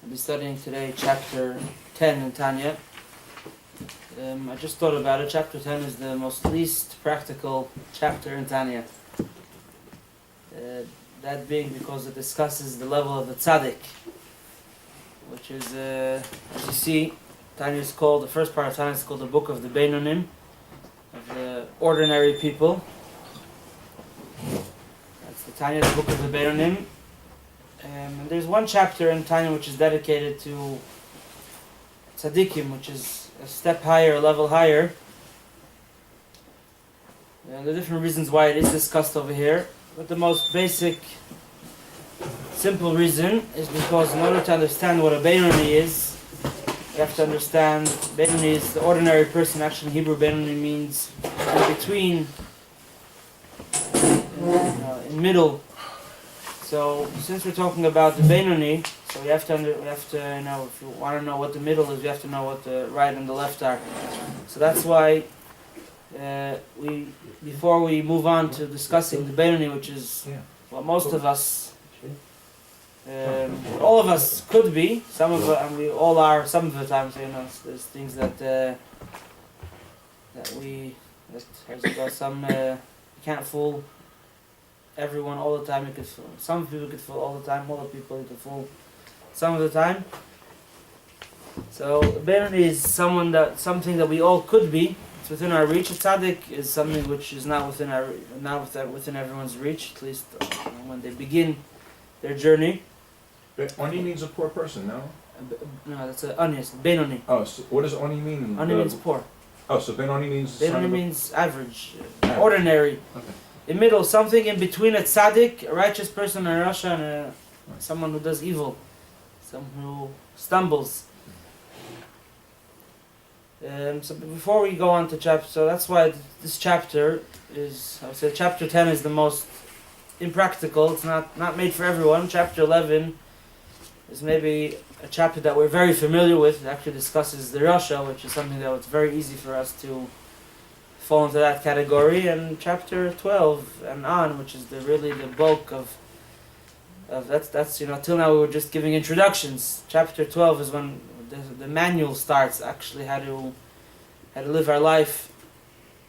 I'll be studying today chapter 10 in Tanya. I just thought about it. Chapter 10 is the most least practical chapter in Tanya. That being because it discusses the level of the tzaddik, which is, as you see, Tanya is called, the first part of Tanya is called the book of the Beinonim, of the ordinary people. That's the Tanya, the book of the Beinonim. And there's one chapter in Tanya which is dedicated to tzaddikim, which is a step higher, a level higher. And there are different reasons why it is discussed over here. But the most basic, simple reason is because in order to understand what a Beinoni is, you have to understand Beinoni is the ordinary person. Actually, in Hebrew, Beinoni means in between, in middle. So, since we're talking about the Beinoni, so we have to know, if you want to know what the middle is, you have to know what the right and the left are. So that's why before we move on to discussing the Beinoni, which is what most of us, all of us could be, some of us, and we all are some of the time. So there's things that you can't fool everyone all the time. You could fool some people, could fool all the time. All the people you could fool some of the time. So Beinoni is something that we all could be. It's within our reach. A tzaddik is something which is not within everyone's reach. At least when they begin their journey. Oni means a poor person, no? No, that's an ani. It's Beinoni. Oh, so what does Oni mean? Ani means poor. Oh, so Beinoni means... Beinoni means average, ordinary. Okay. In middle, something in between a tzaddik, a righteous person, a rasha, and someone who does evil. Someone who stumbles. So before we go on to chapter, so that's why this chapter is, I would say chapter 10 is the most impractical. It's not made for everyone. Chapter 11 is maybe a chapter that we're very familiar with. It actually discusses the rasha, which is something that it's very easy for us to fall into that category. And chapter 12 and on, which is really the bulk of that's till now we were just giving introductions. Chapter 12 is when the manual starts, actually how to live our life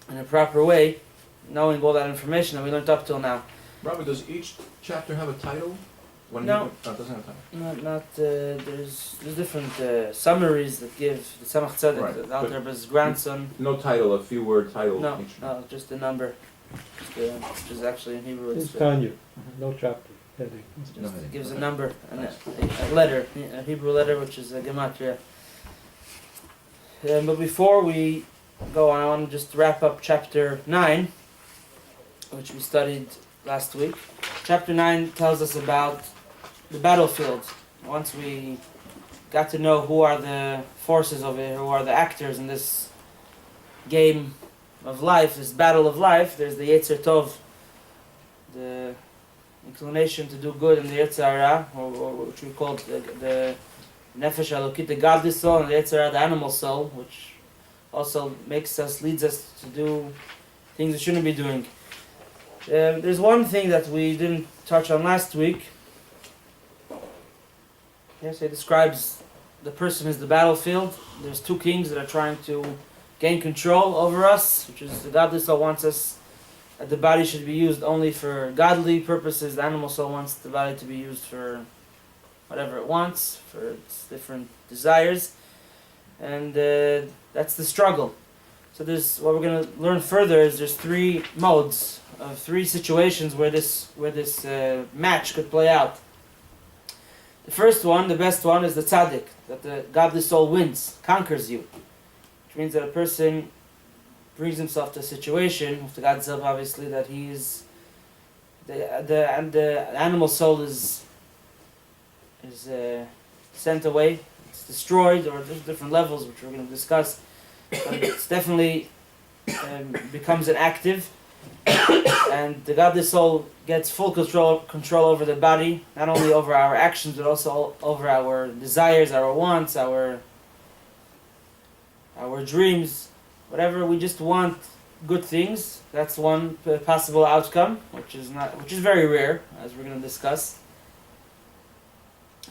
in a proper way, knowing all that information that we learned up till now. Rabbi, does each chapter have a title? No. It doesn't have a title. There's different summaries that give the Tzemach Tzedek, Right, the Alter Rebbe's grandson. No title, a few word title. No, just a number. Which is actually in Hebrew. It's Tanya, no chapter, heading. It gives a number and a letter, a Hebrew letter, which is a gematria. But before we go on, I want to just wrap up chapter 9, which we studied last week. Chapter 9 tells us about the battlefield. Once we got to know who are the forces of it, who are the actors in this game of life, this battle of life, there's the Yetzer Tov, the inclination to do good, and the Yetzer Hara, or which we call the Nefesh Elokit, the godly soul, and the Yetzer Hara, the animal soul, which also leads us to do things we shouldn't be doing. There's one thing that we didn't touch on last week. Yes, it describes the person as the battlefield. There's two kings that are trying to gain control over us, which is the godly soul wants us that the body should be used only for godly purposes. The animal soul wants the body to be used for whatever it wants, for its different desires, and that's the struggle. So what we're going to learn further is there's three modes of three situations where this match could play out. The first one, the best one, is the tzaddik, that the godly soul wins, conquers you, which means that a person brings himself to a situation with the God's help, obviously, that he is the animal soul is sent away, it's destroyed, or there's different levels which we're going to discuss. But it's definitely becomes inactive, and the godly soul gets full control over the body, not only over our actions, but also over our desires, our wants, our dreams, whatever. We just want good things. That's one possible outcome, which is very rare, as we're going to discuss.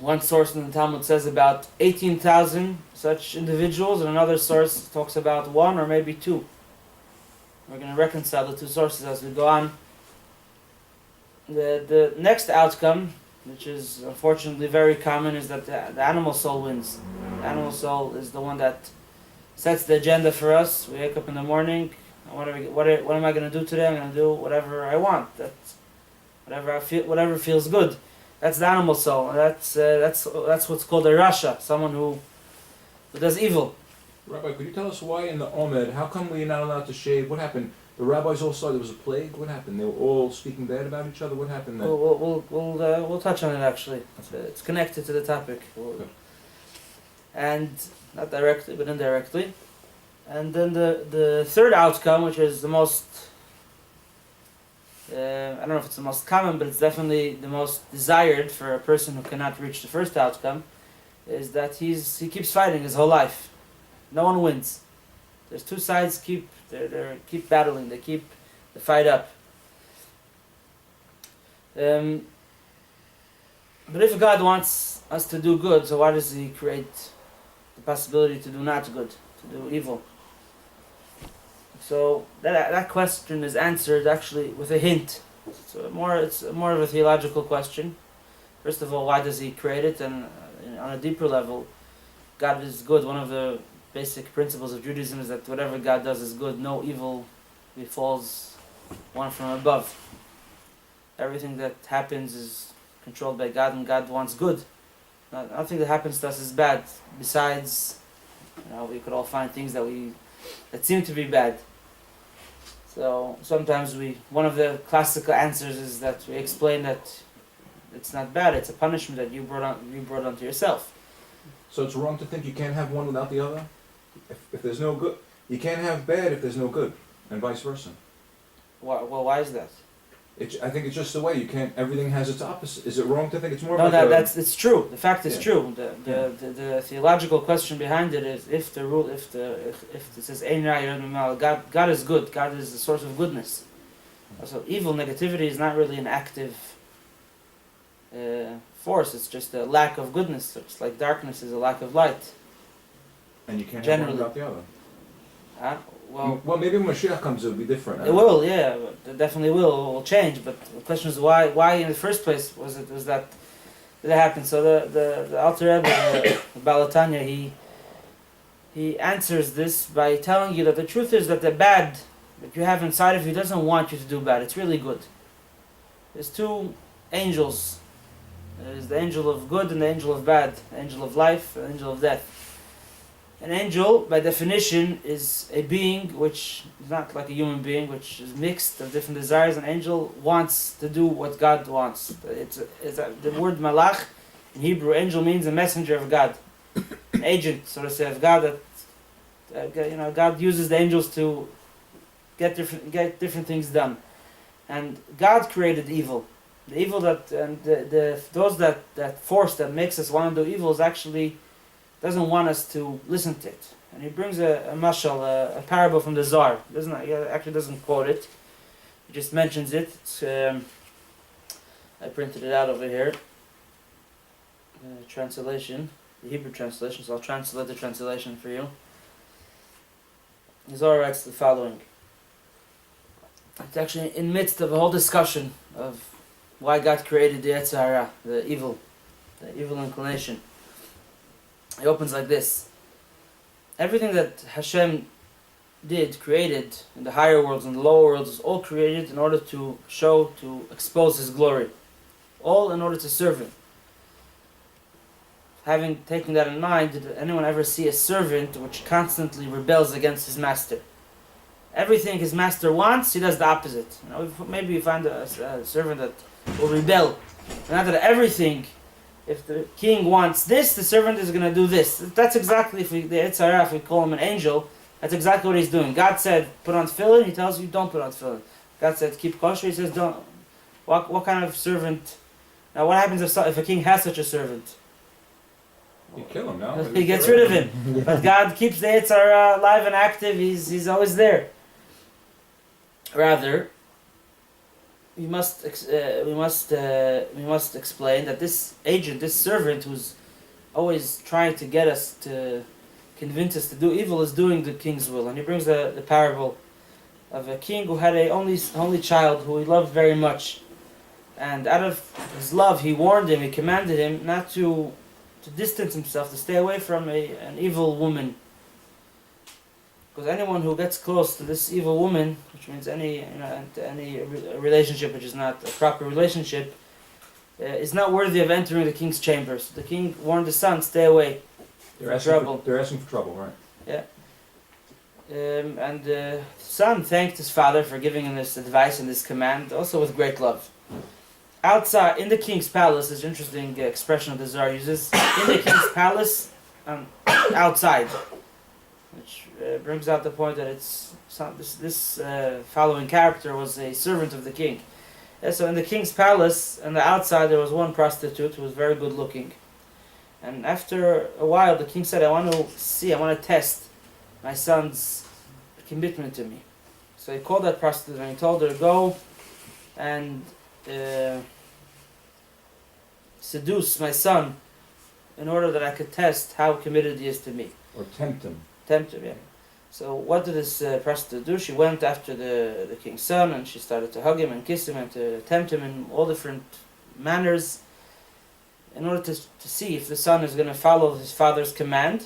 One source in the Talmud says about 18,000 such individuals, and another source talks about one or maybe two. We're going to reconcile the two sources as we go on. The next outcome, which is unfortunately very common, is that the animal soul wins. The animal soul is the one that sets the agenda for us. We wake up in the morning. What am I going to do today? I'm going to do whatever I want. That's whatever I feel. Whatever feels good. That's the animal soul. And that's what's called a rasha, someone who does evil. Rabbi, could you tell us why in the Omed, how come we're not allowed to shave? What happened? The rabbis all saw there was a plague. What happened? They were all speaking bad about each other. What happened then? We'll touch on it actually. It's connected to the topic. Okay. And not directly, but indirectly. And then the third outcome, which is the most, I don't know if it's the most common, but it's definitely the most desired for a person who cannot reach the first outcome, is that he keeps fighting his whole life. No one wins. There's two sides keep battling. They keep the fight up. But if God wants us to do good, so why does He create the possibility to do not good, to do evil? So that question is answered actually with a hint. It's more of a theological question. First of all, why does He create it? And on a deeper level, God is good. One of the basic principles of Judaism is that whatever God does is good. No evil befalls one from above. Everything that happens is controlled by God, and God wants good. Nothing that happens to us is bad. Besides, we could all find things that seem to be bad. So sometimes one of the classical answers is that we explain that it's not bad. It's a punishment that you brought onto yourself. So it's wrong to think you can't have one without the other? If there's no good, you can't have bad if there's no good, and vice versa. Why is that? I think it's just the way you can't. Everything has its opposite. Is it wrong to think it's more? No, about it's true. The fact is Yeah. true. The theological question behind it is if it says Ein Ra Yirad Mimal, God is good. God is the source of goodness. So evil, negativity is not really an active force. It's just a lack of goodness. It's like darkness is a lack of light. And you can't Generally. have one without the other. Well, maybe when Mashiach comes, it'll be different. it will, yeah, it definitely will. It will change. But the question is why in the first place was that happened? So the Alter Rebbe, the Baal Tanya, he answers this by telling you that the truth is that the bad that you have inside of you doesn't want you to do bad. It's really good. There's two angels. There's the angel of good and the angel of bad. The angel of life and the angel of death. An angel, by definition, is a being which is not like a human being, which is mixed of different desires. An angel wants to do what God wants. The word malach in Hebrew, angel means a messenger of God, an agent, so to say, of God. That God uses the angels to get different things done. And God created evil. The evil that force that makes us want to do evil is actually doesn't want us to listen to it. And he brings a mashal, a parable from the Zohar. He actually doesn't quote it. He just mentions it. I printed it out over here. Translation, the Hebrew translation, so I'll translate the translation for you. The Zohar writes the following. It's actually in midst of a whole discussion of why God created the Yetzer Hara, the evil inclination. It opens like this. Everything that Hashem created in the higher worlds and the lower worlds, is all created in order to expose His glory. All in order to serve Him. Having taken that in mind, did anyone ever see a servant which constantly rebels against his master? Everything his master wants, he does the opposite. Maybe you find a servant that will rebel. Not that everything. If the king wants this, the servant is going to do this. That's exactly, the Yetzer Hara, if we call him an angel, that's exactly what he's doing. God said, put on tefillin, he tells you, don't put on tefillin. God said, keep kosher, he says, don't. What kind of servant? Now what happens if a king has such a servant? You kill him now. He gets rid of him. But God keeps the Yetzer Hara alive and active, he's always there. Rather, we must explain that this agent, this servant, who's always trying to get us to convince us to do evil, is doing the king's will. And he brings the parable of a king who had a only child who he loved very much, and out of his love, he warned him, he commanded him not to distance himself, to stay away from an evil woman. Because anyone who gets close to this evil woman, which means any relationship which is not a proper relationship, is not worthy of entering the king's chambers. The king warned the son, stay away. They're asking for trouble, right? Yeah. And the son thanked his father for giving him this advice and this command, also with great love. Outside, in the king's palace, this interesting expression that the Zohar uses, in the king's palace, outside. Which brings out the point that this following character was a servant of the king. So in the king's palace, on the outside, there was one prostitute who was very good looking. And after a while, the king said, I want to test my son's commitment to me. So he called that prostitute and he told her, go and seduce my son in order that I could test how committed he is to me. Or tempt him. Tempt him, yeah. So what did this prostitute do? She went after the king's son and she started to hug him and kiss him and to tempt him in all different manners in order to see if the son is going to follow his father's command.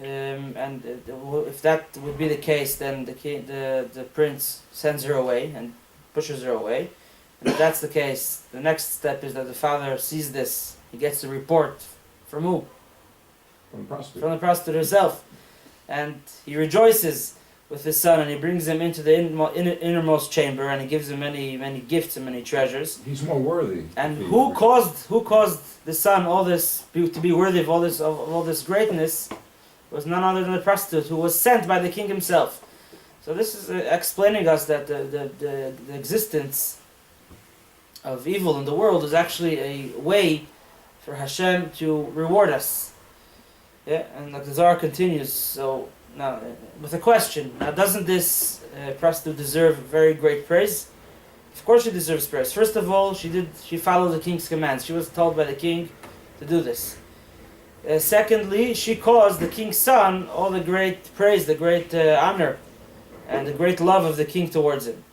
And if that would be the case, then the prince sends her away and pushes her away. And if that's the case, the next step is that the father sees this. He gets the report from who? From the prostitute. From the prostitute herself. And he rejoices with his son and he brings him into the innermost chamber and he gives him many gifts and many treasures. He's more worthy. And who caused the son all this to be worthy of all this greatness was none other than the prostitute who was sent by the king himself. So this is explaining us that the existence of evil in the world is actually a way for Hashem to reward us. Yeah, and like the Zohar continues, so now with a question. Now, doesn't this prostitute deserve very great praise? Of course, she deserves praise. First of all, she followed the king's commands. She was told by the king to do this. Secondly, she caused the king's son all the great praise, the great honor, and the great love of the king towards him.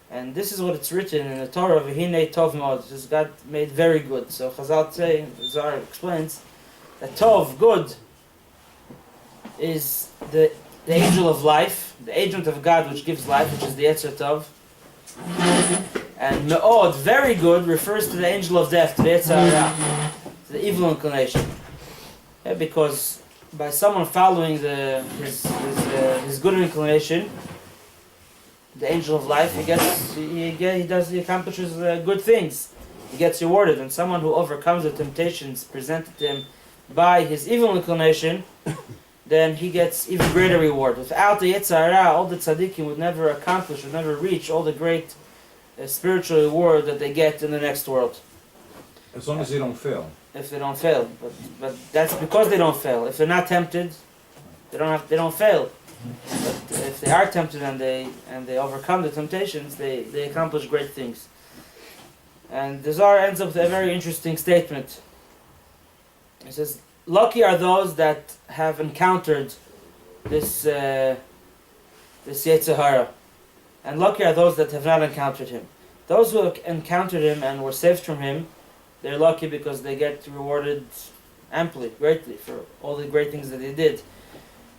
And this is what it's written in the Torah of Hinei Tov Mod. This is God made very good. So Chazal say, Zohar explains that Tov, good, is the angel of life, the agent of God which gives life, which is the Yetzer Tov. And Me'od, very good, refers to the angel of death, to the Yetzer Hara, to the evil inclination. Yeah, because by someone following his good inclination, the angel of life, he accomplishes good things. He gets rewarded. And someone who overcomes the temptations presented to him by his evil inclination, then he gets even greater reward. Without the Yetzer Hara, all the tzaddikim would never accomplish, would never reach all the great spiritual reward that they get in the next world. As long as they don't fail. If they don't fail, but that's because they don't fail. If they're not tempted, they don't fail. But if they are tempted and they overcome the temptations, they accomplish great things. And the Zohar ends up with a very interesting statement. It says, lucky are those that have encountered this Yetzer Hara, and lucky are those that have not encountered him. Those who have encountered him and were saved from him, they're lucky because they get rewarded amply, greatly, for all the great things that they did.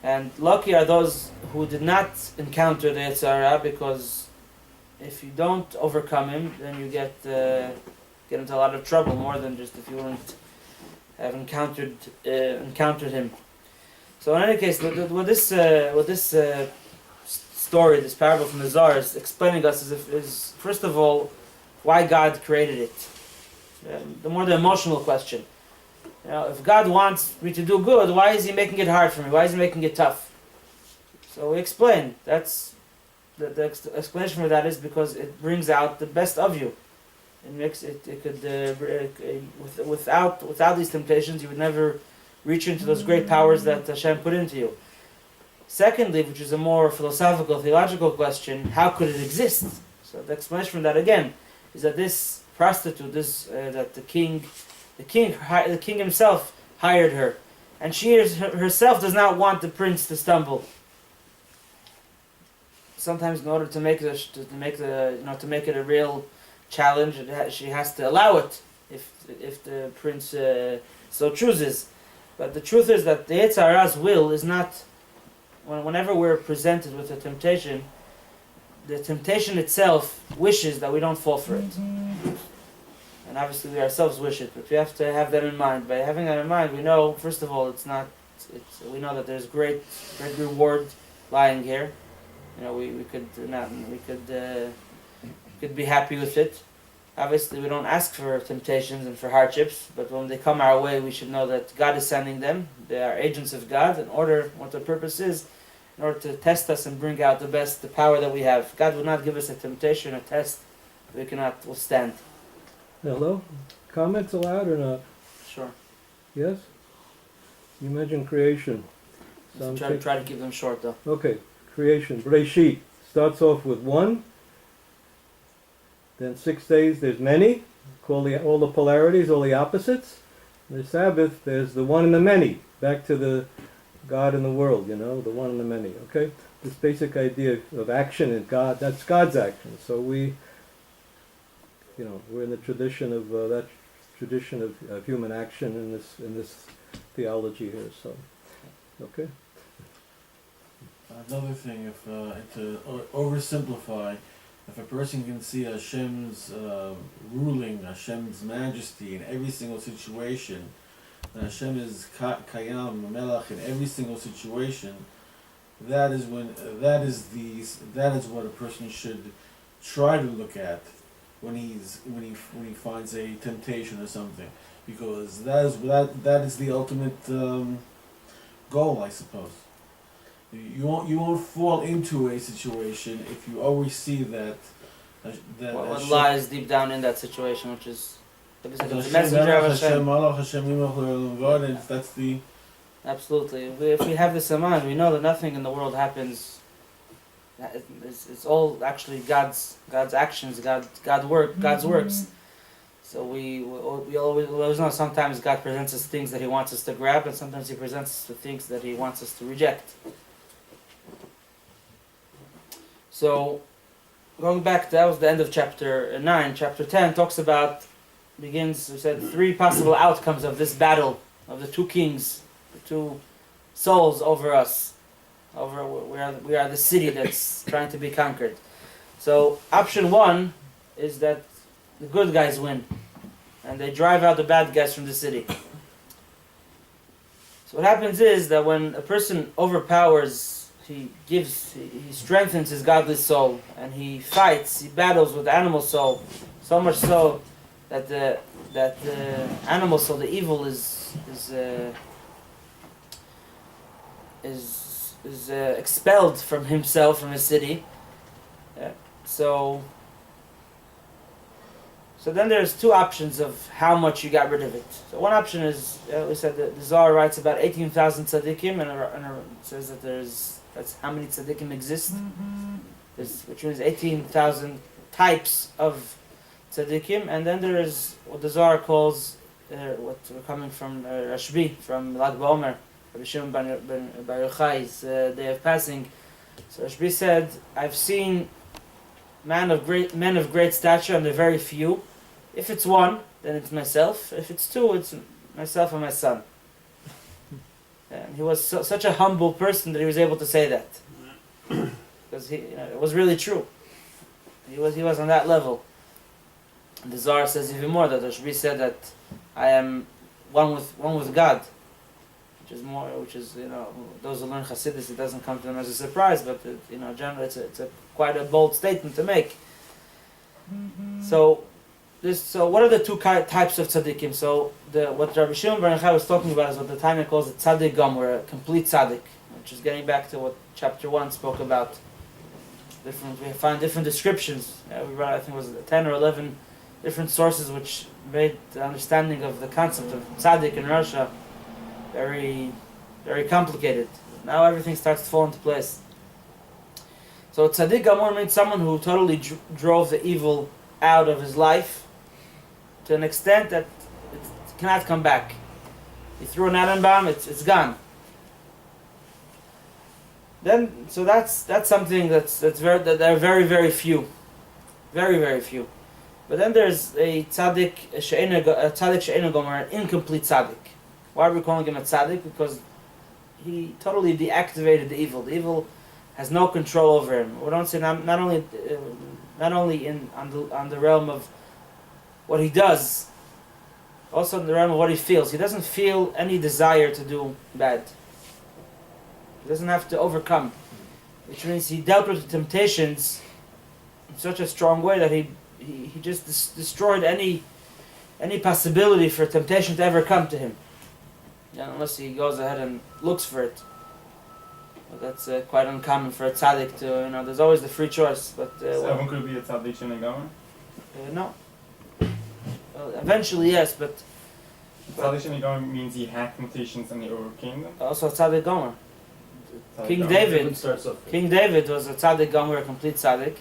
And lucky are those who did not encounter the Yetzer Hara, because if you don't overcome him, then you get into a lot of trouble, more than just if you wouldn't have encountered him. So in any case, what this story, this parable from the Zohar is explaining us is first of all why God created it. The more the emotional question. You know, if God wants me to do good, why is He making it hard for me? Why is He making it tough? So we explain. That's the explanation for that is because it brings out the best of you. It makes it could without these temptations, you would never reach into those great powers that Hashem put into you. Secondly, which is a more philosophical, theological question, how could it exist? So the explanation from that again is that this prostitute, that the king himself hired her, and she herself does not want the prince to stumble. Sometimes, in order to make it a real challenge, she has to allow it if the prince so chooses. But the truth is that the Yetzer Hara's will is not. Whenever we're presented with a temptation, the temptation itself wishes that we don't fall for it. And obviously we ourselves wish it, but we have to have that in mind. By having that in mind, we know, first of all, we know that there's great reward lying here. We could be happy with it. Obviously we don't ask for temptations and for hardships, but when they come our way, we should know that God is sending them. They are agents of God what the purpose is, in order to test us and bring out the power that we have. God will not give us a temptation, a test that we cannot withstand. Hello? Comments allowed or not? Sure. Yes? You mentioned creation. Try to keep them short though. Okay, creation. Breshit starts off with one. Then 6 days there's many. Call all the polarities, all the opposites. The Sabbath, there's the one and the many. Back to the God in the world, the one and the many. Okay? This basic idea of action in God, that's God's action. So we're in the tradition of of human action in this theology here. So, okay. Another thing, if to oversimplify, if a person can see Hashem's ruling, Hashem's majesty in every single situation, and Hashem is Kayam, Melech in every single situation, that is what a person should try to look at when he finds a temptation or something, because that is the ultimate goal, I suppose. You won't fall into a situation if you always see that what lies deep down in that situation, which is the messenger of Hashem. That's the Absolutely. If we have this in mind, we know that nothing in the world happens. It's all actually God's actions, God's works. So we always know sometimes God presents us things that He wants us to grab, and sometimes He presents us with things that He wants us to reject. So, going back, that was the end of chapter 9. Chapter 10 we said, 3 possible outcomes of this battle of the two kings, the two souls over us. We are the city that's trying to be conquered. So, option 1 is that the good guys win, and they drive out the bad guys from the city. So what happens is that when a person overpowers, he strengthens his godly soul, and he battles with the animal soul, so much so that the animal soul, the evil, is expelled from himself, from his city. So then there's 2 options of how much you got rid of it. So one option is, we said that the Zohar writes about 18,000 tzaddikim, and it says that that's how many tzaddikim exist, which means 18,000 types of tzaddikim, and then there is what the Zohar calls, what we're coming from Rashbi, from Lag BaOmer, Rabbi Shimon Bar Yochai's day of passing. So Rashbi said, I've seen men of great stature, and they're very few. If it's 1, then it's myself. If it's 2, it's myself and my son. And he was such a humble person that he was able to say that, because it was really true. He was on that level. And the Zohar says even more, that Rashbi said that I am one with God, which is those who learn Hasidus, it doesn't come to them as a surprise, but generally it's quite a bold statement to make. So what are the 2 types of tzaddikim? So what Rabbi Shimon Bar Yochai was talking about is what the Tanya calls a tzaddik gomer, a complete tzaddik, which is getting back to what chapter 1 spoke about. We find different descriptions. We read, I think it was 10 or 11 different sources which made the understanding of the concept of tzaddik in Russia very, very complicated. Now everything starts to fall into place. So tzaddik gamor means someone who totally drove the evil out of his life to an extent that it cannot come back. He threw an atom bomb, it's gone. Then, so that's something that there are very, very few. Very, very few. But then there's a tzaddik she'eino gomer, an incomplete tzaddik. Why are we calling him a tzaddik? Because he totally deactivated the evil. The evil has no control over him. We don't say not only on the realm of what he does, also in the realm of what he feels. He doesn't feel any desire to do bad. He doesn't have to overcome, which means he dealt with the temptations in such a strong way that he just destroyed any possibility for temptation to ever come to him. Yeah, unless he goes ahead and looks for it. But that's quite uncommon for a tzaddik to, there's always the free choice. But So everyone could be a tzaddik she'eino gomer? no. Well, eventually, yes, but Tzaddik she'eino gomer means he had temptations and he overcame them? also tzaddik gomer. Tzaddik King gomer. David, starts off. King David was a tzaddik gomer, a complete tzaddik,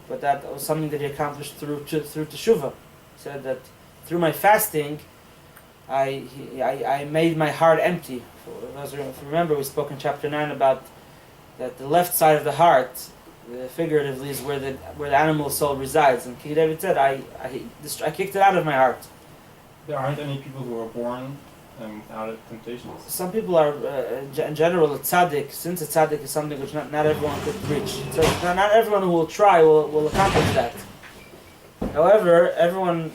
but that was something that he accomplished through teshuvah. He said that through my fasting, I made my heart empty. If you remember, we spoke in chapter 9 about that the left side of the heart, figuratively, is where the animal soul resides. And King David said, I kicked it out of my heart. There aren't any people who are born without temptations. Some people are, in general, a tzaddik, since a tzaddik is something which not everyone could reach. So not everyone who will try will accomplish that. However, everyone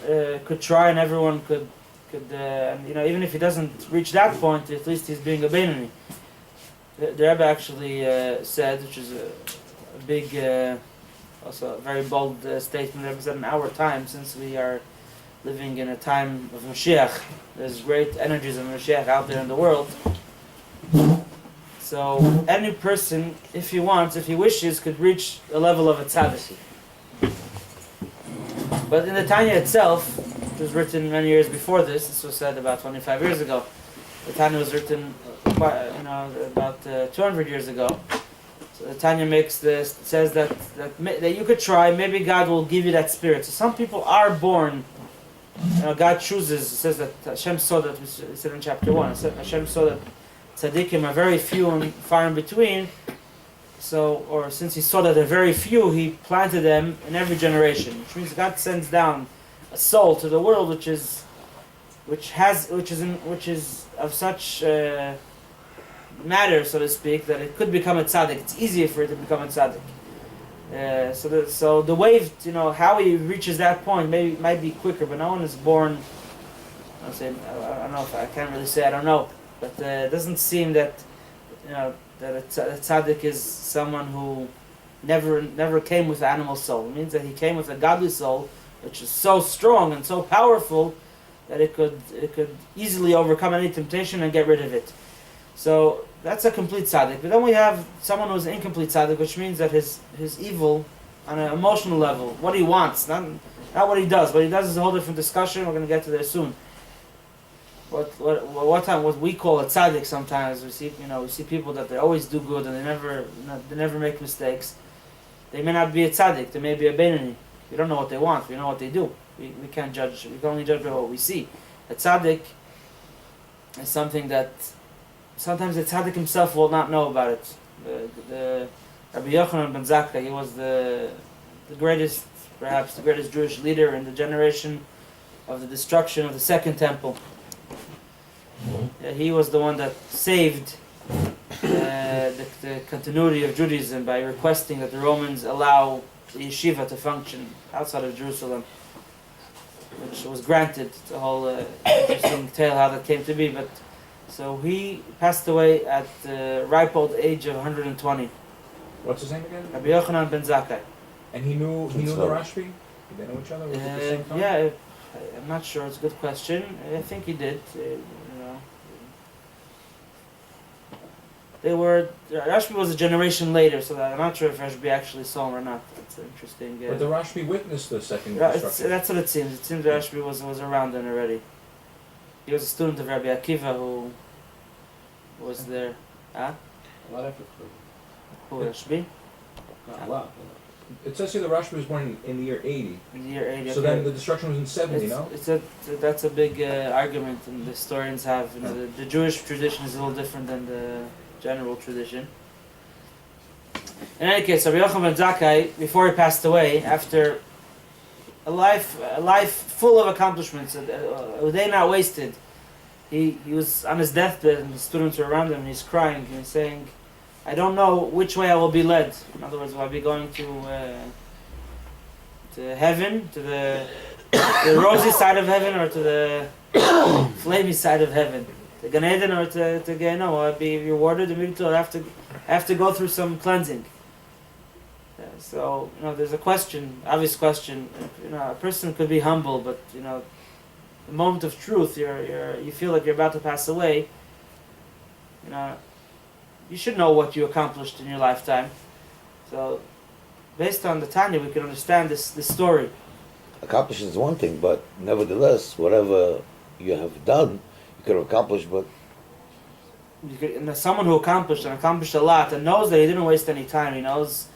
could try, and everyone could even if he doesn't reach that point, at least he's being a Beinoni. The Rebbe actually said, which is a big, also a very bold statement. The Rebbe said, in our time, since we are living in a time of Mashiach, there's great energies of Mashiach out there in the world. So any person, if he wants, if he wishes, could reach a level of a tzaddik. But in the Tanya itself, it was written many years before this. This was said about 25 years ago. The Tanya was written, about 200 years ago. So the Tanya says that you could try. Maybe God will give you that spirit. So some people are born. God chooses. It says that Hashem saw that. We said in chapter 1. It said Hashem saw that tzaddikim are very few and far in between. So, since He saw that they're very few, He planted them in every generation. Which means God sends down a soul to the world which is of such matter, so to speak, that it could become a tzaddik. It's easier for it to become a tzaddik. So the wave, how he reaches that point might be quicker, but no one is born. I don't know if I can't really say I don't know, but it doesn't seem that that a tzaddik is someone who never came with an animal soul. It means that he came with a godly soul, which is so strong and so powerful that it could easily overcome any temptation and get rid of it. So that's a complete tzaddik. But then we have someone who's an incomplete tzaddik, which means that his evil, on an emotional level, what he wants, not what he does. What he does is a whole different discussion. We're going to get to there soon. What we call a tzaddik sometimes, we see people that they always do good and they never make mistakes. They may not be a tzaddik. They may be a Beinoni. We don't know what they want. We know what they do. We can't judge. We can only judge by what we see. A tzaddik is something that sometimes the tzaddik himself will not know about it. The Rabbi Yochanan ben Zakkai, he was the greatest, perhaps the greatest Jewish leader in the generation of the destruction of the Second Temple. He was the one that saved the continuity of Judaism by requesting that the Romans allow the yeshiva to function outside of Jerusalem, which was granted. It's a whole interesting tale how that came to be. But so he passed away at the ripe old age of 120. What's his name again? Rabbi Yochanan ben Zakkai. And he knew the Rashbi? Did they know each other? Was it the same time? Yeah, I'm not sure. It's a good question. I think he did. Rashbi was a generation later, so I'm not sure if Rashbi actually saw him or not. That's interesting. But the Rashbi witnessed the second That's destruction. what it seems. It seems Rashbi was around then already. He was a student of Rabbi Akiva who was there. Huh? Who, Rashbi? Not a lot. It says here the Rashba was born in the year 80. In the year 80. So then the destruction was in 70, no? That's a big argument, and the historians have. You know, the Jewish tradition is a little different than the general tradition. In any case, Rabbi Yochanan ben Zakkai, before he passed away, after a life full of accomplishments, a day not wasted, he was on his deathbed, and the students were around him, and he's crying, and he's saying, I don't know which way I will be led. In other words, will I be going to heaven, to the rosy side of heaven, or to the flamey side of heaven? To Gan Eden or to Gehenna? Will I be rewarded immediately, or have to go through some cleansing? So, you know, there's a question, obvious question. You know, a person could be humble, but, you know, the moment of truth, you feel like you're about to pass away. You know, you should know what you accomplished in your lifetime. So, based on the Tanya, we can understand this story. Accomplishing is one thing, but nevertheless, whatever you have done, you could have accomplished, but And someone who accomplished a lot and knows that he didn't waste any time. He knows.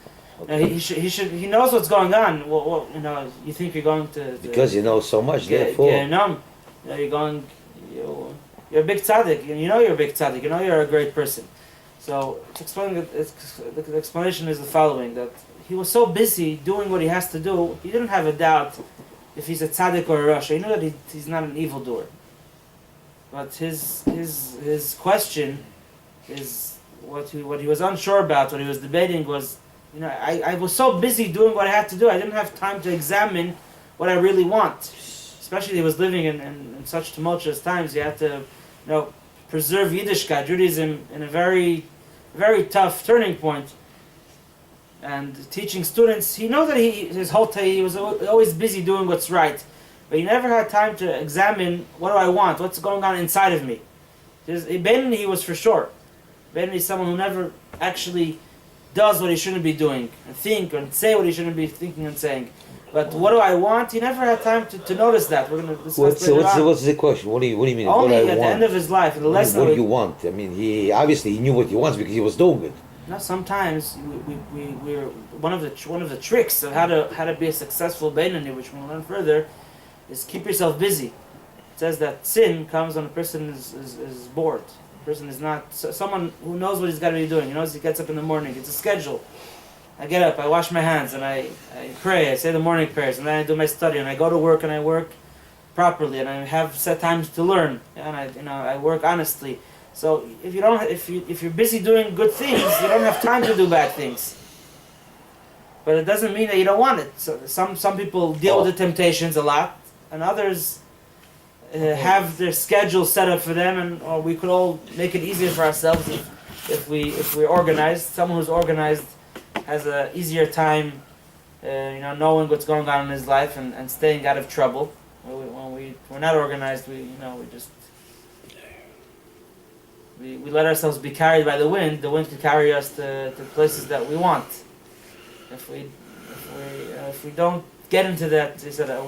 He knows what's going on. Well, you know, you think you're going to because you know so much, therefore. You know, you're going. You're a big tzaddik. You know you're a big tzaddik. You know you're a great person. So the explanation is the following: that he was so busy doing what he has to do, he didn't have a doubt if he's a tzaddik or a rasha. He knew that he's not an evildoer. But his question is what he was unsure about. What he was debating was, you know, I was so busy doing what I had to do, I didn't have time to examine what I really want. Especially he was living in such tumultuous times. You had to, you know, preserve Yiddishkeit, Judaism, in a very, very tough turning point. And teaching students, he knows that his whole time he was always busy doing what's right, but he never had time to examine what do I want, what's going on inside of me. He was for sure. Ben is someone who never actually does what he shouldn't be doing, and think and say what he shouldn't be thinking and saying. But what do I want? He never had time to notice that. We're going to discuss later on. What's the question? What do you mean? Only what do I at want? the end of his life, the lesson. What do you want? I mean, he obviously knew what he wants because he was doing it. No, sometimes we're one of the tricks of how to be a successful Beinoni, which we'll learn further, is keep yourself busy. It says that sin comes when a person is bored. A person is not someone who knows what he's got to be doing. He knows he gets up in the morning. It's a schedule. I get up, I wash my hands, and I pray. I say the morning prayers, and then I do my study, and I go to work, and I work properly, and I have set times to learn, and I work honestly. So if you're busy doing good things, you don't have time to do bad things. But it doesn't mean that you don't want it. So some people deal with the temptations a lot, and others have their schedule set up for them, and we could all make it easier for ourselves if we're organized. Someone who's organized has an easier time, knowing what's going on in his life and staying out of trouble. When we're not organized, we let ourselves be carried by the wind. The wind can carry us to places that we want. If we don't get into that, he said, a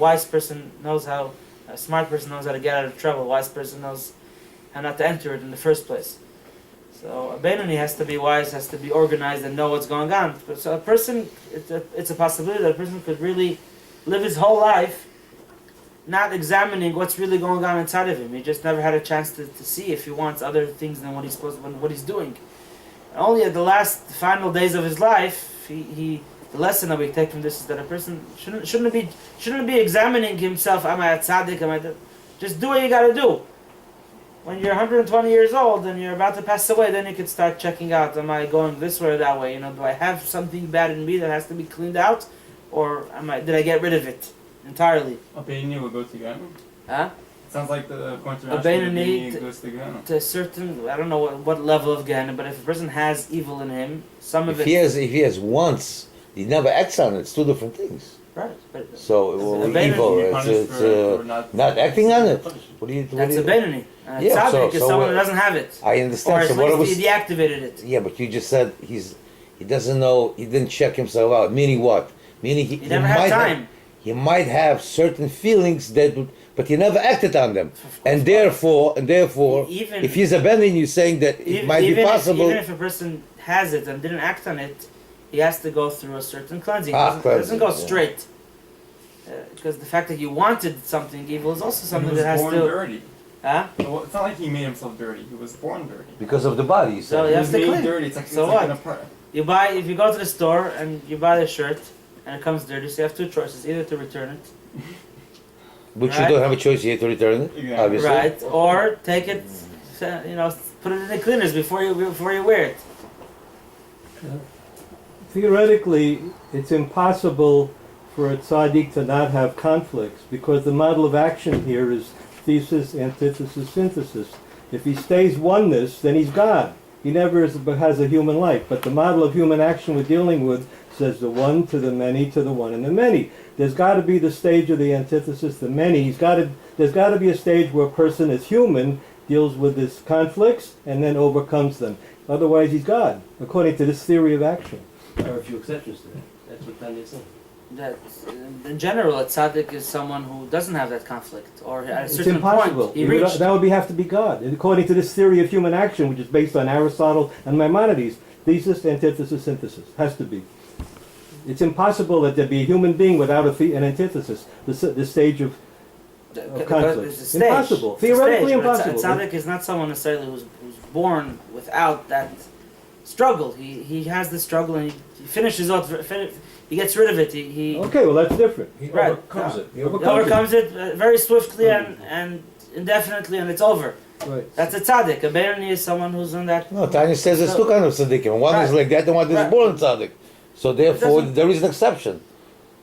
smart person knows how to get out of trouble. A wise person knows how not to enter it in the first place. So a Beinoni has to be wise, has to be organized, and know what's going on. So a person, it's a possibility that a person could really live his whole life not examining what's really going on inside of him. He just never had a chance to see if he wants other things than what he's doing. Only at the final days of his life, the lesson that we take from this is that a person shouldn't be examining himself. Am I a tzaddik? Just do what you got to do. When you're 120 years old and you're about to pass away, then you can start checking out: am I going this way or that way? Do I have something bad in me that has to be cleaned out, or did I get rid of it entirely? A Beinoni will go to Ghana. Huh? Sounds like the point A Beinoni goes to Ghana. To a certain, I don't know what level of Gehenna, but if a person has evil in him, some of If it. he has once, he never acts on it. It's two different things. Right. But So evil. It's not acting on it. that's a Beinoni. Yeah, Tzaddik is someone who doesn't have it. I Or understand. at So what least was? he deactivated it. Yeah, but you just said he doesn't know. He didn't check himself out. Meaning what? Meaning he He never had time. He might have certain feelings but he never acted on them, and therefore, Even- if he's a Beinoni, you're saying that it might be possible. Even if a person has it and didn't act on it, he has to go through a certain cleansing. Ah, It doesn't go cleansing, yeah. straight. Because the fact that you wanted something evil is also something he was that has born to. dirty. Huh? Well, it's not like he made himself dirty. He was born dirty. Because of the body, you So said. he He has was to made clean. dirty. It's like, So it's like what? If you go to the store and you buy the shirt and it comes dirty, so you have two choices: either to return it, But Right. you don't have a choice yet to return it, Yeah. obviously. right, or take it, put it in the cleaners before you wear it. Theoretically, it's impossible for a tzaddik to not have conflicts because the model of action here is thesis, antithesis, synthesis. If he stays oneness, then he's God. He never has a human life. But the model of human action we're dealing with says the one to the many to the one and the many. There's got to be the stage of the antithesis, the many. There's got to be a stage where a person is human, deals with his conflicts, and then overcomes them. Otherwise, he's God, according to this theory of action. There are a few exceptions to that. That's what Tanya said. That in general, a tzaddik is someone who doesn't have that conflict, or at a It's certain impossible. point he reached. That would have to be God. And according to this theory of human action, which is based on Aristotle and Maimonides, thesis, antithesis, synthesis. Has to be. It's impossible that there be a human being without an antithesis, the stage of conflict. It's a stage. Impossible. It's a Theoretically stage, but impossible. A tzaddik is not someone necessarily who's born without that struggle. He has the struggle and he finishes out. He gets rid of it. He Okay, well that's different. He Right. overcomes it. He overcomes it very swiftly and indefinitely, and it's over. Right. That's a tzaddik. A Berni is someone who's in that. No, Tanya says there's two kinds of tzaddikim. One is Right. like that, and one is Right. born tzaddik. So therefore, doesn't- there is an exception.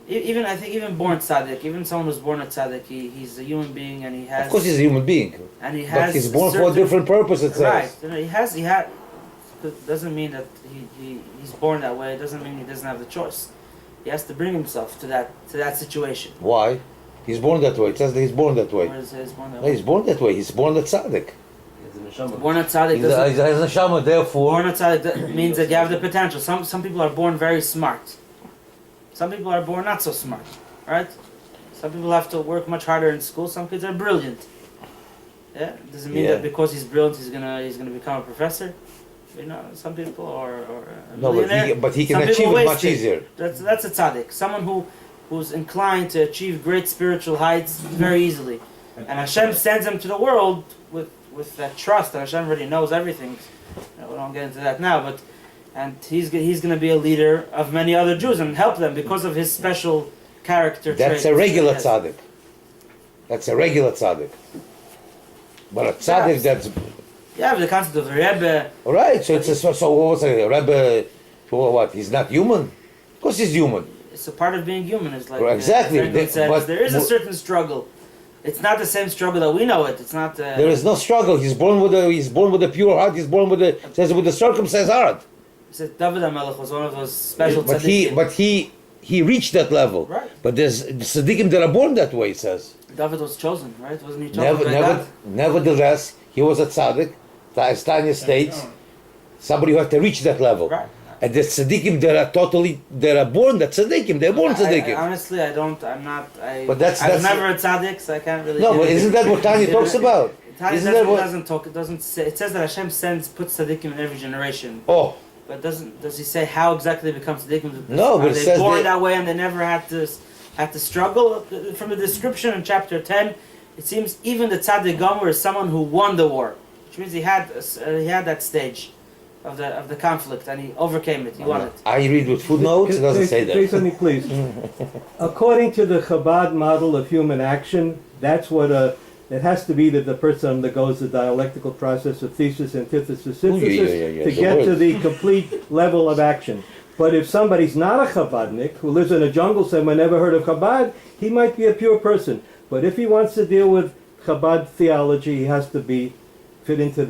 I think even born tzaddik, even someone who's born a tzaddik, he's a human being and he has. Of course, he's a human being, And he has. but he's born for a certain- different purpose. It says. Right. He had. Doesn't mean that he's born that way. It doesn't mean he doesn't have the choice. He has to bring himself to that situation. Why? He's born that way. It says that he's born that way. Where is he born that No, way? he's born that way. He's born a tzaddik. It's an neshama. Born a tzaddik He's a doesn't. neshama. Therefore, Born a tzaddik means that you have the potential. Some people are born very smart. Some people are born not so smart. Right? Some people have to work much harder in school. Some kids are brilliant. Yeah, doesn't mean Yeah. that because he's brilliant he's gonna become a professor. Some people are a no, millionaire. but he can Some people achieve it waste much easier. That's a tzaddik. Someone who's inclined to achieve great spiritual heights very easily. And Hashem sends him to the world with that trust that Hashem already knows everything. We don't get into that now, and he's going to be a leader of many other Jews and help them because of his special character That's traits a regular that he has. tzaddik. That's a regular tzaddik. But a tzaddik that's Yeah, but the concept of the Rebbe. all right. So it's so what's a Rebbe? What? He's not human. Of course, he's human. It's a part of being human. It's like Well, exactly. Franklin said, But- there is a certain struggle. It's not the same struggle that we know it. It's not. There is no struggle. He's born with a pure heart. He's born with a circumcised heart. He said David HaMelech was one of those special But tzaddikim. he reached that level. Right. But there's tzaddikim that are born that way. It says. David was chosen, right? Wasn't he chosen by God? Nevertheless, he was a tzaddik. As Tanya states, somebody who has to reach that level. Right. And the tzaddikim that are born, that tzaddikim, they're born tzaddikim. Honestly, I'm not. But that's- I was that's- never a tzaddik, so I can't really. No, but isn't that what Tanya talks about? Tanya Isn't that what? doesn't talk. It doesn't say. It says that Hashem puts tzaddikim in every generation. Oh, But does he say how exactly they become tzaddikim? No, but Are it they says born they- that way and they never had to struggle? From the description in chapter 10, it seems even the tzaddik gomer is someone who won the war, which means he had that stage of the conflict and he overcame it. He won it. I read with footnotes. It doesn't say Please, that. please. According to the Chabad model of human action, that's what it has to be that the person undergoes the dialectical process of thesis, antithesis, synthesis yeah, to the get to words. the complete level of action. But if somebody's not a Chabadnik, who lives in a jungle somewhere, never heard of Chabad, he might be a pure person. But if he wants to deal with Chabad theology, he has to fit into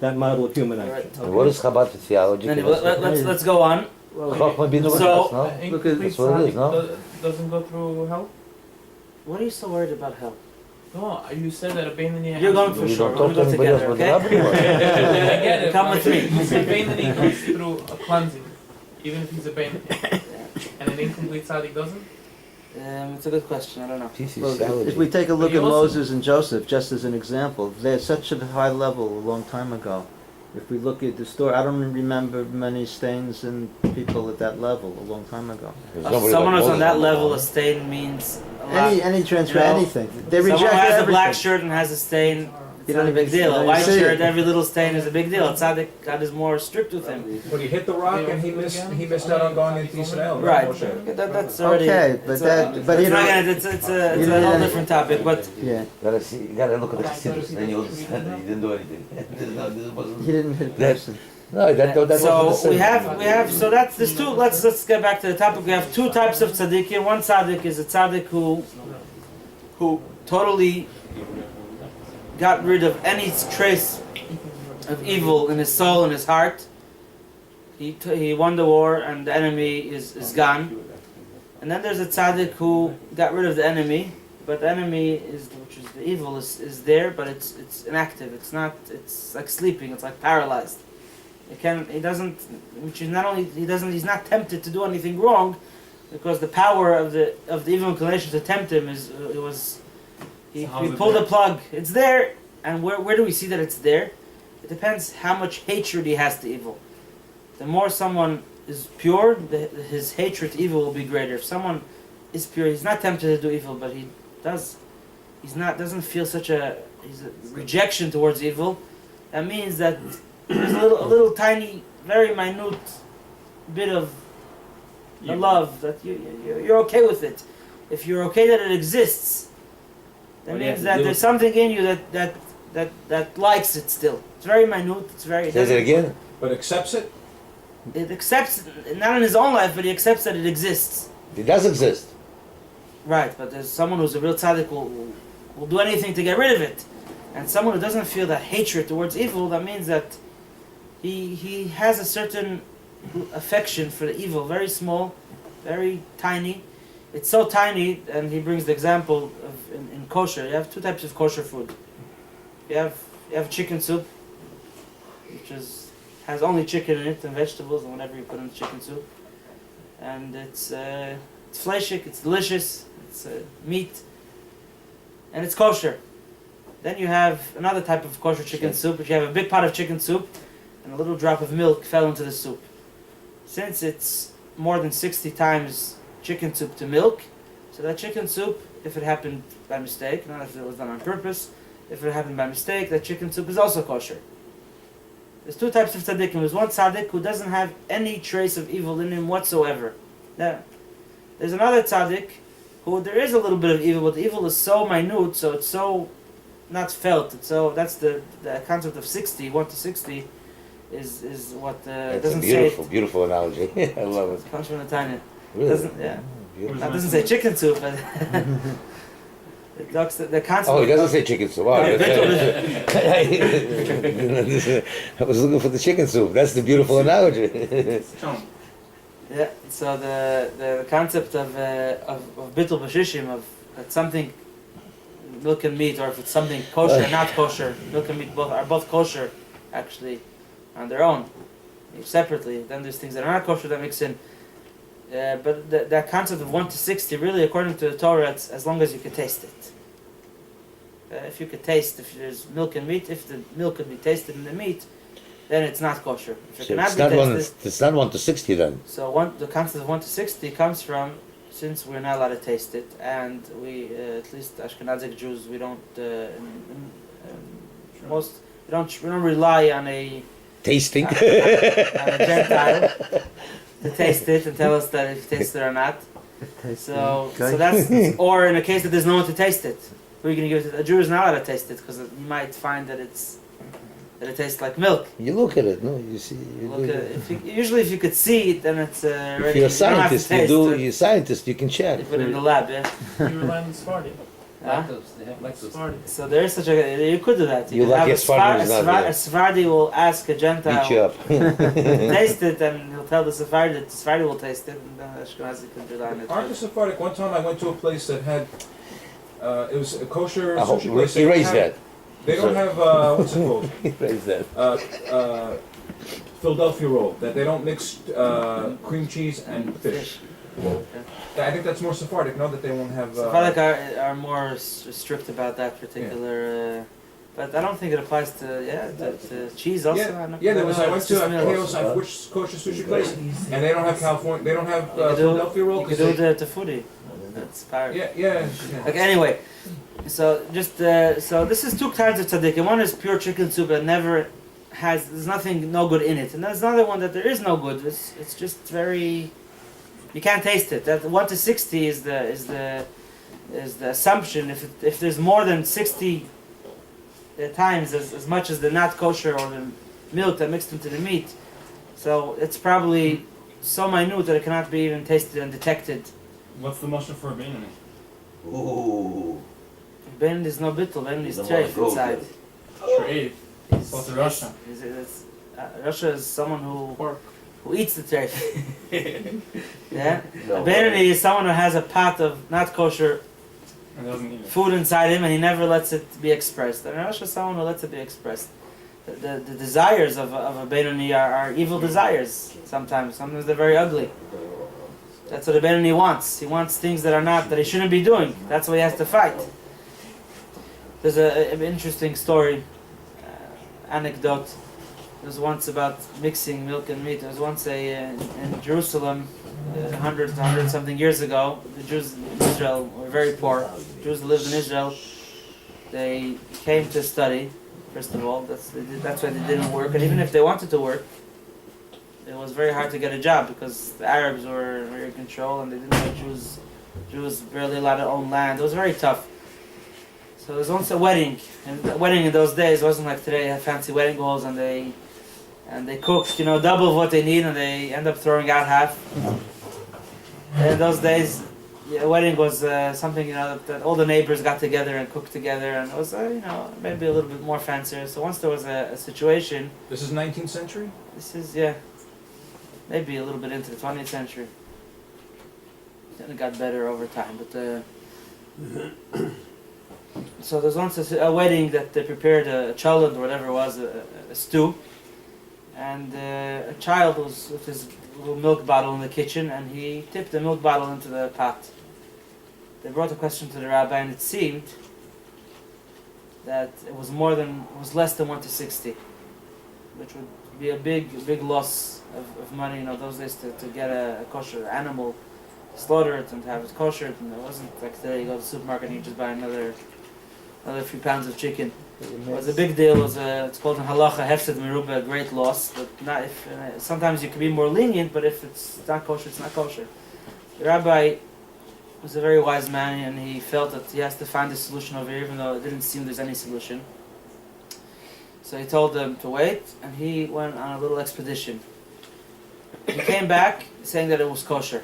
that model of human action. Right. What is Chabad theology? Anyway, let's go on. Chachma bina So- b'das, no? Because That's what it is, no? Doesn't go through hell. What are you so worried about hell? No, you said that a Bainani. You're going for You sure. don't We're talk to gonna go anybody else together, but the okay? rabbi. I get it. Come with me. A Bainani goes through a cleansing, even if he's a Bainani. And an incomplete tzaddik doesn't? It's a good question. I don't know. This is Well, theology. if we take a look But he at also- Moses and Joseph, just as an example, they're at such a high level a long time ago. If we look at the story, I don't remember many stains and people at that level a long time ago. There's If nobody someone like who's on that Moses level, the a stain means a lot. Any transfer, You know, anything. They Someone reject who has everything. a black shirt and has a stain, it's You not a don't big even- deal. you A don't white see shirt, it. every little stain is a big deal. Tzaddik, God is more strict with him. When he hit the rock and he missed out on going into Israel. Right. Moshe? That's already. Okay, but it's but it's you not know, gonna, it's a you whole know, different topic. But yeah, You gotta look at the Chassidus, then you'll understand that he didn't do anything. This wasn't- he didn't hit That- person. No, that wasn't the so sin. we have so that's there's two. Let's get back to the topic. We have two types of tzaddikim. One tzaddik is a tzaddik who totally got rid of any trace of evil in his soul and his heart. He won the war and the enemy is gone. And then there's a tzaddik who got rid of the enemy, but the enemy which is the evil is there, but it's inactive. It's not. It's like sleeping. It's like paralyzed. He doesn't. Which is not only he's not tempted to do anything wrong, because the power of the evil inclination to tempt him he pulled the plug. It's there, and where do we see that it's there? It depends how much hatred he has to evil. The more someone is pure, his hatred to evil will be greater. If someone is pure, he's not tempted to do evil, but he does. Doesn't feel such a rejection towards evil. That means that there's a little tiny, very minute bit of the love that you're okay with it. If you're okay that it exists, that means that there's something in you that likes it still. It's very minute. It's very. Says it again. But accepts it? It accepts, not in his own life, but he accepts that it exists. It does exist. Right, but there's someone who's a real tzaddik will do anything to get rid of it. And someone who doesn't feel that hatred towards evil, that means that he has a certain affection for the evil, very small, very tiny. It's so tiny, and he brings the example of in kosher. You have two types of kosher food. You have chicken soup, which has only chicken in it and vegetables and whatever you put in the chicken soup, and it's fleshig, it's delicious, it's meat, and it's kosher. Then you have another type of kosher chicken soup, which you have a big pot of chicken soup, and a little drop of milk fell into the soup. Since it's more than 60 times chicken soup to milk, so that chicken soup, if it happened by mistake, not if it was done on purpose, if it happened by mistake, that chicken soup is also kosher. There's two types of tzaddikim. There's one tzaddik who doesn't have any trace of evil in him whatsoever. There's another tzaddik who there is a little bit of evil, but the evil is so minute, so it's so not felt. That's the concept of 60, 1 to 60, is what That's doesn't a say. beautiful analogy. I love it. It comes from the Tanya. Really? Doesn't, yeah. Beautiful. That doesn't say chicken soup, but it talks the concept. Oh, he doesn't say chicken soup. Oh, Yeah, I was looking for the chicken soup. That's the beautiful analogy. Yeah. So the concept of bittul b'shishim, of that something milk and meat, or if it's something kosher or not kosher, milk and meat are both kosher actually on their own, separately. Then there's things that are not kosher that mix in. But that concept of 1 to 60, really, according to the Torah, it's as long as you can taste it. If you could taste, if there's milk and meat, if the milk could be tasted in the meat, then it's not kosher. If it So cannot it's be not tasted, it's not 1 to 60 then. so the concept of 1 to 60 comes from, since we're not allowed to taste it, and we, at least Ashkenazic Jews, we don't, we don't rely on a Tasting. on a Gentile to taste it and tell us that if you taste it or not. So that's, or in a case that there's no one to taste it, who are you going to give it to? A Jew is not allowed to taste it, because you might find that it tastes like milk. You look at it, no? You see. Usually if you could see it, then it's ready. If you're a You don't have to scientist, taste it. you're a scientist, you can check. You put it in the lab, yeah. You rely on the Sephardi. Huh? Lactose, they have lactose. Sephardi. So there is such a, you could do that. You could like have a Sephardi is not there. a Sephardi will ask a Gentile Beat you up. taste it, and he'll tell the Sephardi that the Sephardi will taste it, and then Ashkenazi can rely on it. Aren't the Sephardic? One time I went to a place that had, it was a kosher I hope sushi place. erase that. They don't have, what's it called? Erase that. Philadelphia roll. That they don't mix cream cheese and fish. I think that's more Sephardic, no? That they won't have... Sephardic are more strict about that particular But I don't think it applies to to cheese also. Yeah, there was. I went It's to just a milk. chaos which kosher sushi place, and they don't have California. They don't have You could do- Philadelphia roll. You could 'cause do the foodie. That's fire. yeah. Like anyway, so just so this is two kinds of tzaddikim. One is pure chicken soup that never has. There's nothing, no good in it, and there's another one that there is no good. It's just very. You can't taste it. That 1 to 60 is the assumption. If there's more than 60 times as much as the not kosher or the milk that mixed into the meat, so it's probably so minute that it cannot be even tasted and detected. What's the mushroom for a Benini? Ooh. Ben is no bittul. Ben is The treif one inside. Treif. What's in Russia? Russia is someone who eats the treif. Yeah. No, A Benini is someone who has a pot of not kosher And doesn't eat it. food inside him and he never lets it be expressed. And Russia is someone who lets it be expressed. The desires of a Benini are evil desires sometimes. Sometimes they're very ugly. That's what a Benini wants. He wants things that he shouldn't be doing. That's why he has to fight. There's an interesting story, anecdote. There was once about mixing milk and meat. There was once in Jerusalem, 100 something years ago, the Jews in Israel were very poor. Jews who lived in Israel, they came to study, first of all. That's why they didn't work. And even if they wanted to work, it was very hard to get a job because the Arabs were in control and they didn't let Jews barely allowed to own land. It was very tough. So there was once a wedding, and the wedding in those days wasn't like today. They have fancy wedding halls and they cooked, double of what they need, and they end up throwing out half. And in those days, a wedding was something that all the neighbors got together and cooked together, and it was maybe a little bit more fancier. So once there was a situation. This is 19th century. This is maybe a little bit into the 20th century. Then it got better over time, but. So there's once a wedding that they prepared a cholent or whatever it was, a stew, and a child was with his little milk bottle in the kitchen, and he tipped the milk bottle into the pot. They brought a question to the rabbi, and it seemed that it was less than 1 to 60, which would be a big loss of money. Those days to get a kosher animal, slaughter it and have it kosher, and it wasn't like today you go to the supermarket and you just buy another few pounds of chicken. It was a big deal. It's called in halacha hefsed merubah, a great loss. But not if sometimes you can be more lenient, but if it's not kosher, it's not kosher. The rabbi was a very wise man, and he felt that he has to find a solution over here, even though it didn't seem there's any solution. So he told them to wait, and he went on a little expedition. He came back saying that it was kosher.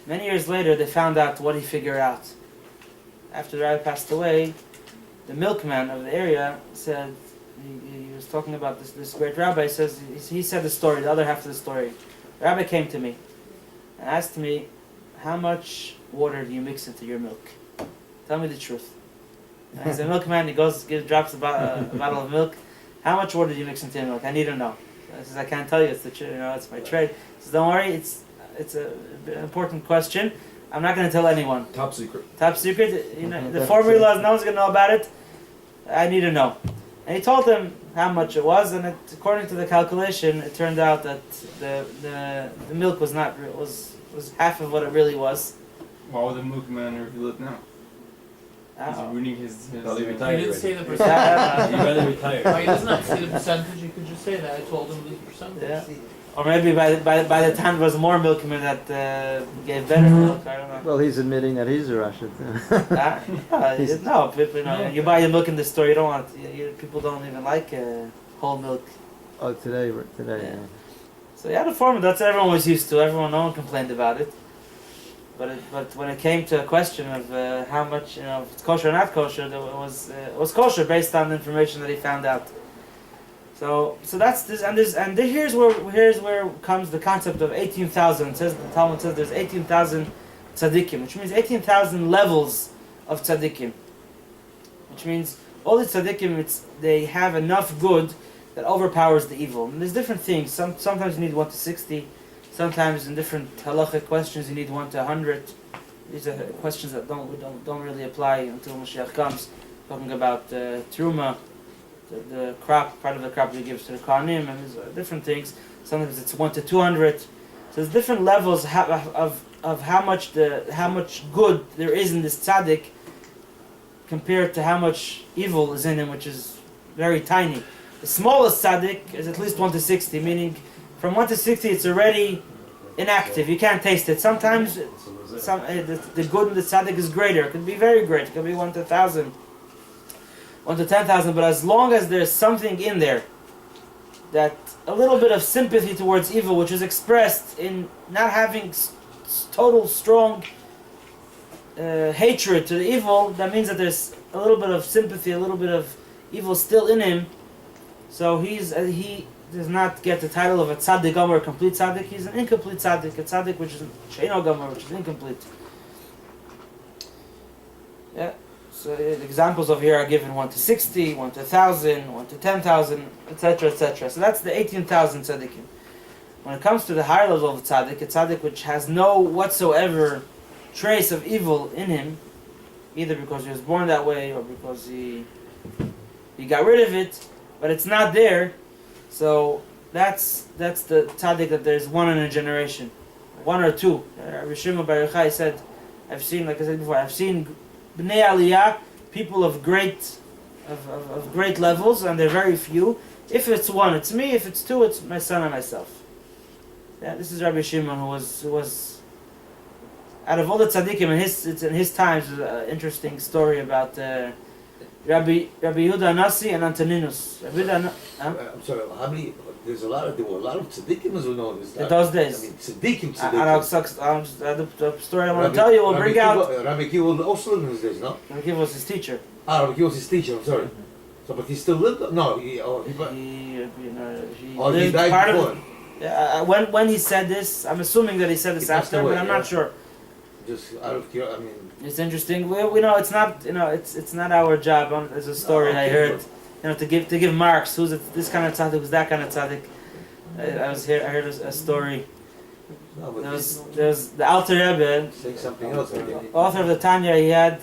Many years later, they found out what he figured out. After the rabbi passed away, the milkman of the area said, he was talking about this great rabbi, he said the story, the other half of the story. The rabbi came to me and asked me, how much water do you mix into your milk? Tell me the truth. And he's a milkman, he drops a bottle of milk. How much water do you mix into your milk? I need to know. I says, I can't tell you, it's my trade. He says, don't worry, it's an important question. I'm not going to tell anyone. Top secret. Top secret. The formula, no one's going to know about it. I need to know. And he told them how much it was, and according to the calculation, it turned out that the milk was half of what it really was. Why would the milkman reveal it now? He's ruining his Probably He retired didn't already. say the percentage. He'd rather retire. Why he doesn't have to say the percentage, you could just say that. I told him the percentage. Yeah. Or maybe by the time there was more milkmen that gave better milk. I don't know. Well, he's admitting that he's a Russian. No, people, you buy your milk in the store. You don't want. People don't even like whole milk. Oh, today. Yeah. Yeah. So the formula that's what everyone was used to. No one complained about it. But when it came to a question of how much if it's kosher or not kosher, it was kosher based on the information that he found out. So that's this, and here's where comes the concept of 18,000. It says the Talmud says there's 18,000 tzaddikim, which means 18,000 levels of tzaddikim. Which means all the tzaddikim, they have enough good that overpowers the evil. And there's different things. Sometimes you need 1 to 60. Sometimes in different halachic questions you need 1 to 100. These are questions that don't really apply until Mashiach comes. talking about truma, the crop, part of the crop that he gives to the Kohanim, and there's different things. Sometimes it's 1 to 200. So there's different levels of how much good there is in this tzaddik compared to how much evil is in him, which is very tiny. The smallest tzaddik is at least 1 to 60, meaning from 1 to 60 it's already inactive. You can't taste it. Sometimes the good in the tzaddik is greater. It could be very great. It could be 1 to 1,000, 1 to 10,000. But as long as there's something in there, that a little bit of sympathy towards evil, which is expressed in not having total strong hatred to the evil, that means that there's a little bit of sympathy, a little bit of evil still in him. So he does not get the title of a tzaddik gomer, a complete tzaddik. He's an incomplete tzaddik, a tzaddik which is sheino gomer, which is incomplete. Yeah. So the examples of here are given 1 to 60, 1 to 1,000, 1 to 10,000, etc., etc. So that's the 18,000 tzaddikim. When it comes to the higher level of tzaddik, a tzaddik which has no whatsoever trace of evil in him, either because he was born that way or because he got rid of it, but it's not there. So that's the tzaddik that there's one in a generation, 1 or 2. Rabbi Shimon Bar Yochai said, I've seen, like I said before, I've seen bnei aliyah, people of great levels, and they're very few. If it's 1, it's me. If it's 2, it's my son and myself. Yeah, this is Rabbi Shimon, who was out of all the tzaddikim in his times. There's an interesting story about Rabbi Yehuda Nasi and Antoninus. I'm sorry, how many? There were a lot of tzaddikim as we know. In those days. I mean, tzaddikim. The story I want to tell you will bring out. Rabbi Kiva also lived in those days, no? Rabbi Kiva was his teacher. Rabbi Kiva was his teacher, I'm sorry. So, but he still lived? No, he lived died part before. of it. When he said this, I'm assuming that he said this after, but I'm not sure. Just out of curiosity, I mean... It's interesting. We know it's not, it's not our job. There's a story I heard, to give marks. Who's this kind of tzaddik? Who's that kind of tzaddik? I heard a story. No, but There's the Alter Rebbe, saying something else, I think. author of the Tanya. He had,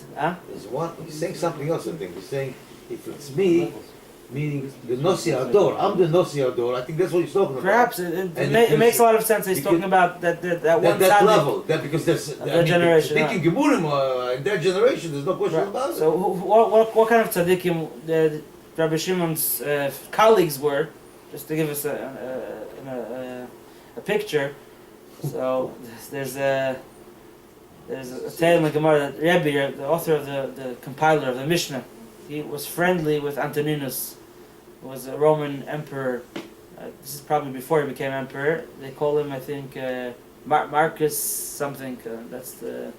He's saying something else, I think. He's saying, if it's me, meaning the Nossi Ador, I'm the Nossi Ador, I think that's what he's talking about. perhaps it makes a lot of sense. He's talking about that one that tzaddik. level, that because there's That generation, thinking Gemurim in that generation, there's no question about it. So what kind of tzaddikim the Rabbi Shimon's colleagues were, just to give us a picture. So there's a tale in the Gemara that Rebbe, the author of the compiler of the Mishnah, he was friendly with Antoninus, who was a Roman emperor. This is probably before he became emperor. They call him, I think, Marcus something. That's how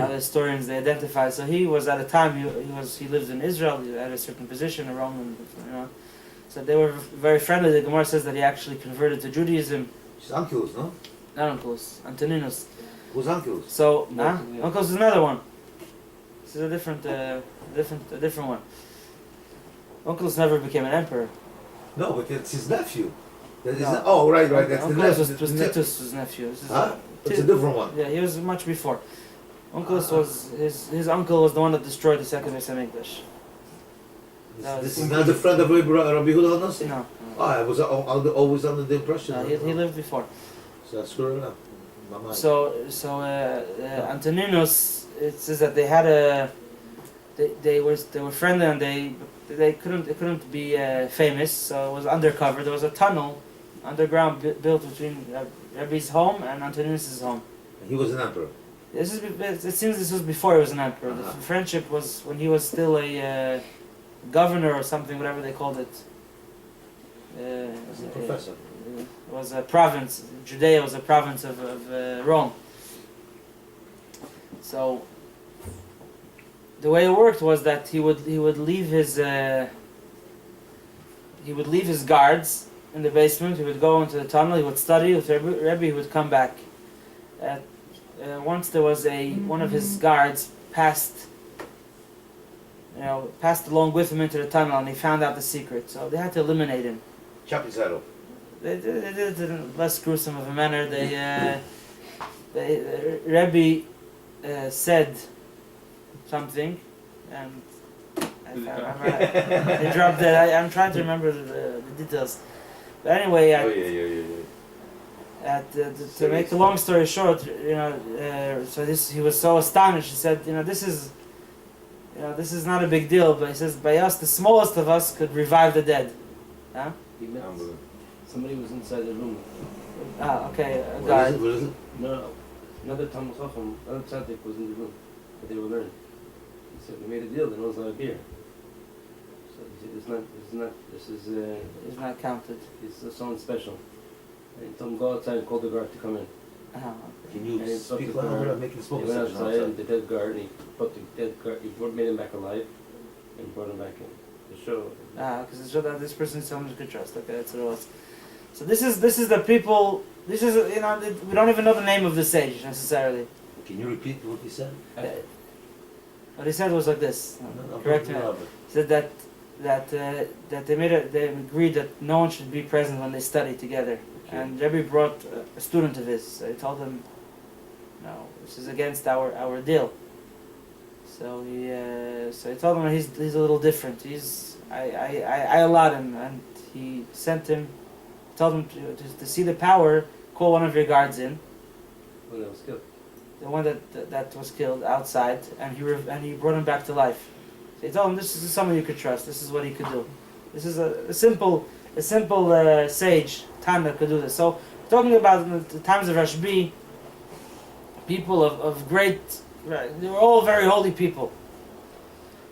the historians they identify. So he was at a time he lived in Israel. He had a certain position, a Roman, So they were very friendly. The Gemara says that he actually converted to Judaism. His uncles, no? Not Uncles, Antoninus. Who's uncles? So, Uncles is another one. This is a different one. Uncles never became an emperor. No, but it's his nephew. That is No. right, that's Uncles the was nephew. Titus' nephew. This is It's a different one. Yeah, he was much before. Uncles was his uncle was the one that destroyed the second Beis Hamikdash. This is not the friend of Rabbi Yehuda Hanassi? No. I was always under the impression. No, he lived before. So I screwed it up. My mind. So Antoninus, it says that they had they were friendly and they couldn't be famous, so it was undercover. There was a tunnel underground built between Rabbi's home and Antoninus' home. He was an emperor. It seems this was before he was an emperor. The friendship was when he was still a governor or something, whatever they called it. As a professor. It was a province. Judea was a province of Rome. So the way it worked was that he would leave his guards in the basement. He would go into the tunnel. He would study with Rebbe. He would come back. Once there was one of his guards passed along with him into the tunnel, and he found out the secret. So they had to eliminate him. Chop his head off. They did it in less gruesome of a manner. Rebbe said something, and I dropped that. I'm trying to remember the details. But anyway, to make the long story short, so he was so astonished. He said, this is not a big deal. But he says, by us, the smallest of us could revive the dead. Huh? He met somebody was inside the room. Ah, okay. What is it? No, another Talmud Chacham, another tzaddik was in the room, but they were learning. He said, we made a deal, they know it's not a beer. So he said, this is It's not counted. it's someone special. And he told him, go outside and call the guard to come in. Can you And he took speak the louder? guard. I'm making He smoke. went outside and the dead guard, and he put the dead guard, made him back alive, and brought him back in to show. Because it showed that this person is someone you could trust. Okay, that's what it was. So this is the people. This is we don't even know the name of the sage necessarily. Can you repeat what he said? What he said was like this. No, Correct me. no, He said that they agreed that no one should be present when they study together. Okay. And Rebbe brought a student of his. So he told him, "No, this is against our deal." So he told him he's a little different. I allowed him, and he sent him, told him to see the power. Call one of your guards in. When that was killed. The one that was killed outside, and he brought him back to life. So he told him this is someone you could trust. This is what he could do. This is a simple sage Tanya could do this. So talking about in the times of Rashbi, people of great, they were all very holy people,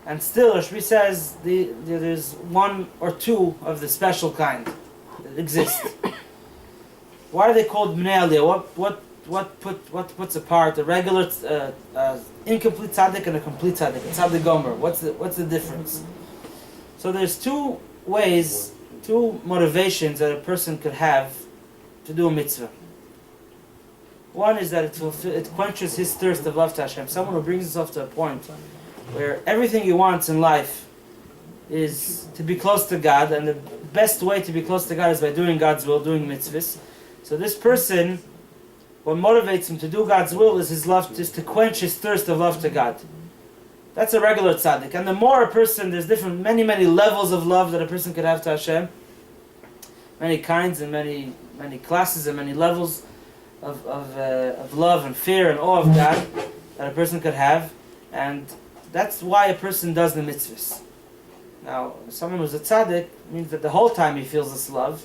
and still Rashbi says there's one or two of the special kind that exist. Why are they called Bnei Aliyah? What's apart a regular incomplete tzaddik and a complete tzaddik? A tzaddik gomer. What's the difference? So there's two ways, two motivations that a person could have to do a mitzvah. One is that it quenches his thirst of love to Hashem. Someone who brings himself to a point where everything he wants in life is to be close to God, and the best way to be close to God is by doing God's will, doing mitzvahs. So this person, what motivates him to do God's will is his love, is to quench his thirst of love to God. That's a regular tzaddik. And the more a person, there's many levels of love that a person could have to Hashem. Many kinds and many classes and many levels of love and fear and awe of God that a person could have. And that's why a person does the mitzvahs. Now, someone who's a tzaddik means that the whole time he feels this love.